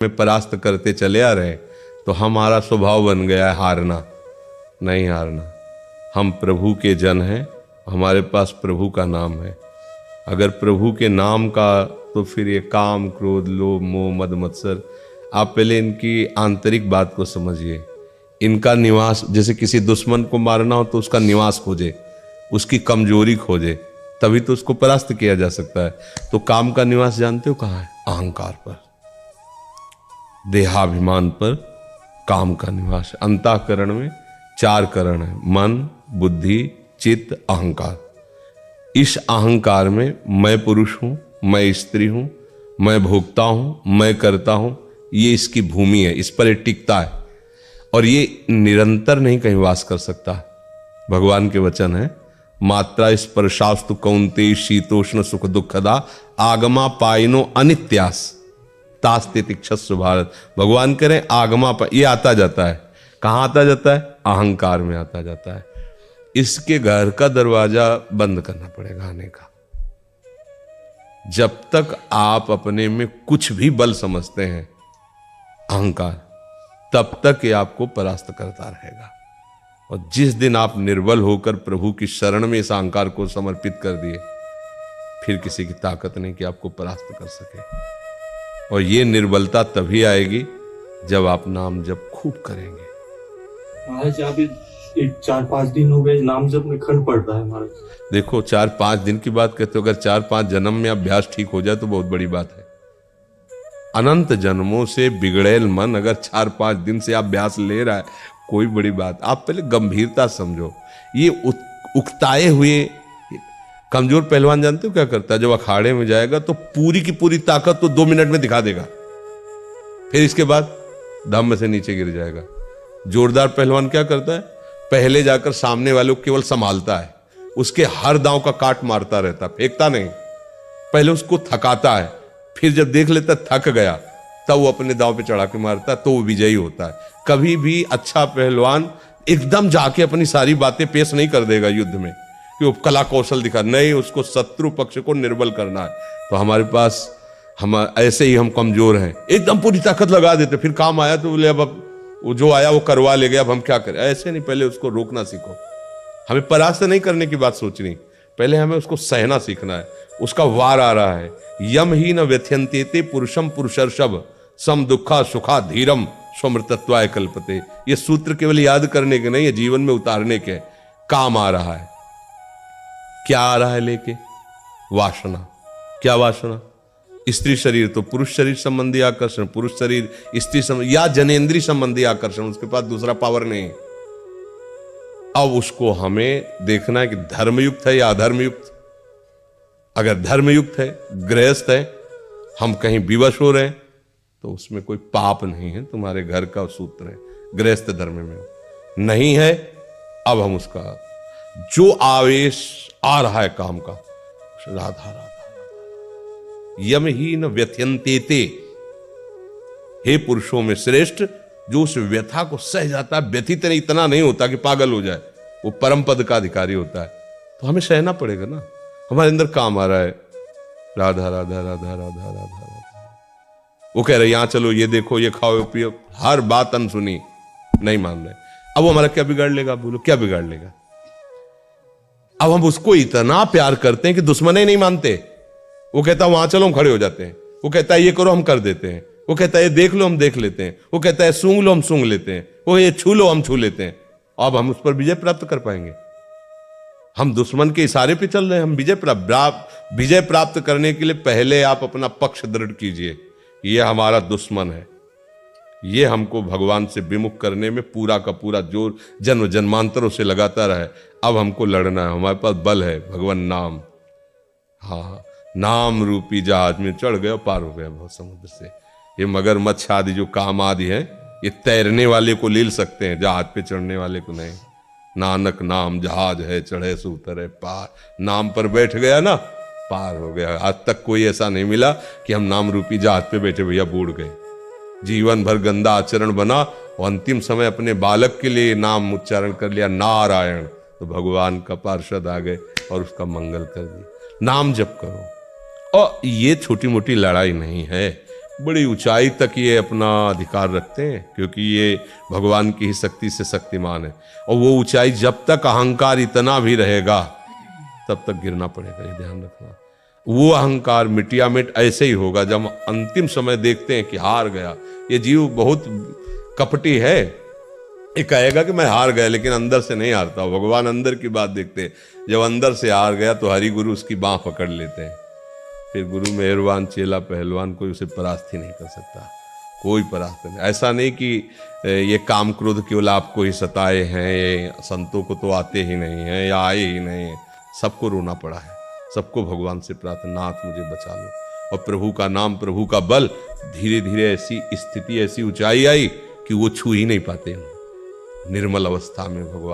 में परास्त करते चले आ रहे तो हमारा स्वभाव बन गया है हारना। नहीं हारना, हम प्रभु के जन हैं, हमारे पास प्रभु का नाम है। अगर प्रभु के नाम का तो फिर ये काम क्रोध लोभ मोह मद मत्सर, आप पहले इनकी आंतरिक बात को समझिए। इनका निवास, जैसे किसी दुश्मन को मारना हो तो उसका निवास खोजे, उसकी कमजोरी खोजे, तभी तो उसको परास्त किया जा सकता है। तो काम का निवास जानते हो कहाँ है? अहंकार पर, देहाभिमान पर काम का निवास है। अंतःकरण में 4 करण है, मन बुद्धि चित्त अहंकार। इस अहंकार में मैं पुरुष हूं, मैं स्त्री हूं, मैं भोगता हूं, मैं करता हूं, ये इसकी भूमि है, इस पर ये टिकता है और ये निरंतर नहीं कहीं वास कर सकता। भगवान के वचन है, मात्रा स्पर्शास्तु कौन्तेय शीतोष्ण सुख दुखदा आगमा पायनो अनित्यास तास्ते तिक्षस्व भारत। भगवान कह रहे हैं आगमा ये आता जाता है। कहाँ आता जाता है? अहंकार में आता जाता है। इसके घर का दरवाजा बंद करना पड़ेगा आने का। जब तक आप अपने में कुछ भी बल समझते हैं अहंकार, तब तक ये आपको परास्त करता रहेगा। और जिस दिन आप निर्बल होकर प्रभु की शरण में इस अहंकार को समर्पित कर दिए, फिर किसी की ताकत नहीं कि आपको परास्त कर सके। और ये निर्बलता तभी आएगी जब आप नाम जप खूब करेंगे। महाराज अभी 4-5 दिन हो गए नाम जप में खंड पड़ रहा है महाराज। देखो 4-5 दिन की बात कहते हो, अगर 4-5 जन्म में अभ्यास ठीक हो जाए तो बहुत बड़ी बात है। अनंत जन्मों से बिगड़ेल मन अगर 4-5 दिन से अभ्यास ले रहा है, कोई बड़ी बात। आप पहले गंभीरता समझो। ये उकताए हुए कमजोर पहलवान जानते हो क्या करता है? जब अखाड़े में जाएगा तो पूरी की पूरी ताकत तो 2 मिनट में दिखा देगा, फिर इसके बाद धम्म से नीचे गिर जाएगा। जोरदार पहलवान क्या करता है? पहले जाकर सामने वाले को केवल संभालता है, उसके हर दांव का काट मारता रहता, फेंकता नहीं। पहले उसको थकाता है, फिर जब देख लेता थक गया तब वो अपने दांव पे चढ़ा के मारता है, तो वो विजयी होता है। कभी भी अच्छा पहलवान एकदम जाके अपनी सारी बातें पेश नहीं कर देगा युद्ध में कि वो कला कौशल दिखा, नहीं, उसको शत्रु पक्ष को निर्बल करना है। तो हमारे पास हम ऐसे ही हम कमजोर हैं, एकदम पूरी ताकत लगा देते, फिर काम आया तो बोले अब वो जो आया वो करवा ले गया, अब हम क्या करें? ऐसे नहीं, पहले उसको रोकना सीखो। हमें परास्त नहीं करने की बात सोचनी, पहले हमें उसको सहना सीखना है। उसका वार आ रहा है, यम ही न व्यथ्यन्ते पुरुषम पुरुषर्षभ सम दुखा सुखा धीरम स्वमृतत्वाय कल्पते। ये सूत्र केवल याद करने के नहीं है, जीवन में उतारने के। काम आ रहा है, क्या आ रहा है लेके? वासना। क्या वासना? स्त्री शरीर तो पुरुष शरीर संबंधी आकर्षण, पुरुष शरीर स्त्री संबंधी या जनेन्द्रीय संबंधी आकर्षण, उसके पास दूसरा पावर नहीं। अब उसको हमें देखना है कि धर्मयुक्त है या अधर्मयुक्त। अगर धर्मयुक्त है, गृहस्थ है, हम कहीं विवश हो रहे हैं तो उसमें कोई पाप नहीं है, तुम्हारे घर का सूत्र है, गृहस्थ धर्म में हो। नहीं है, अब हम उसका जो आवेश आ रहा है काम का, राधा राधा राधा यम ही न व्यथ्यन्ते। हे पुरुषों में श्रेष्ठ, जो उस व्यथा को सह जाता है, व्यथित नहीं, इतना नहीं होता कि पागल हो जाए, वो परम पद का अधिकारी होता है। तो हमें सहना पड़ेगा ना। हमारे अंदर काम आ रहा है, राधा राधा राधा राधा राधा राधा। वो कह रहे यहां चलो, ये देखो, ये खाओ पियो, हर बात अनसुनी, नहीं मान रहे। अब वो हमारा क्या बिगाड़ लेगा? बोलो क्या बिगाड़ लेगा? अब हम उसको इतना प्यार करते हैं कि दुश्मन ही नहीं मानते। वो कहता है वहां चलो, हम खड़े हो जाते हैं। वो कहता है ये करो, हम कर देते हैं। वो कहता है ये देख लो, हम देख लेते हैं। वो कहता है सूंघ लो, हम सूंघ लेते हैं। वो ये छू लो, हम छू लेते हैं। अब हम उस पर विजय प्राप्त कर पाएंगे? हम दुश्मन के इशारे पे चल रहे हैं। हम विजय प्राप्त करने के लिए पहले आप अपना पक्ष दृढ़ कीजिए। ये हमारा दुश्मन है, ये हमको भगवान से विमुख करने में पूरा का पूरा जोर जन्म जन्मांतरों से लगाता रहे। अब हमको लड़ना है, हमारे पास बल है, भगवान नाम। हाँ, नाम रूपी जहाज में चढ़ गए, पार हो गया बहुत समुद्र से। ये मगरमच्छ आदि जो काम आदि है, ये तैरने वाले को लील सकते हैं, जहाज पे चढ़ने वाले को नहीं। नानक नाम जहाज है, चढ़े सो उतरे पार। नाम पर बैठ गया ना, पार हो गया। आज तक कोई ऐसा नहीं मिला कि हम नाम रूपी जहाज पे बैठे भैया बूढ़ गए। जीवन भर गंदा आचरण बना और अंतिम समय अपने बालक के लिए नाम उच्चारण कर लिया, नारायण, तो भगवान का पार्षद आ गए और उसका मंगल कर दिया। नाम जप करो। और ये छोटी मोटी लड़ाई नहीं है, बड़ी ऊंचाई तक ये अपना अधिकार रखते हैं, क्योंकि ये भगवान की ही शक्ति से शक्तिमान है। और वो ऊंचाई, जब तक अहंकार इतना भी रहेगा तब तक गिरना पड़ेगा, ये ध्यान रखना। वो अहंकार मिटिया मिट ऐसे ही होगा जब अंतिम समय देखते हैं कि हार गया। ये जीव बहुत कपटी है, ये कहेगा कि मैं हार गया, लेकिन अंदर से नहीं हारता। भगवान अंदर की बात देखते हैं। जब अंदर से हार गया तो हरि गुरु उसकी बांह पकड़ लेते हैं। फिर गुरु मेहरबान, चेला पहलवान, कोई उसे परास्त ही नहीं कर सकता, कोई परास्त नहीं। ऐसा नहीं कि ये काम क्रोध केवल आपको ही सताए हैं, ये संतों को तो आते ही नहीं हैं या आए ही नहीं हैं। सबको रोना पड़ा है, सबको भगवान से प्रार्थना, नाथ मुझे बचा लो। और प्रभु का नाम, प्रभु का बल, धीरे धीरे ऐसी स्थिति, ऐसी ऊंचाई आई कि वो छू ही नहीं पाते। निर्मल अवस्था में भगवान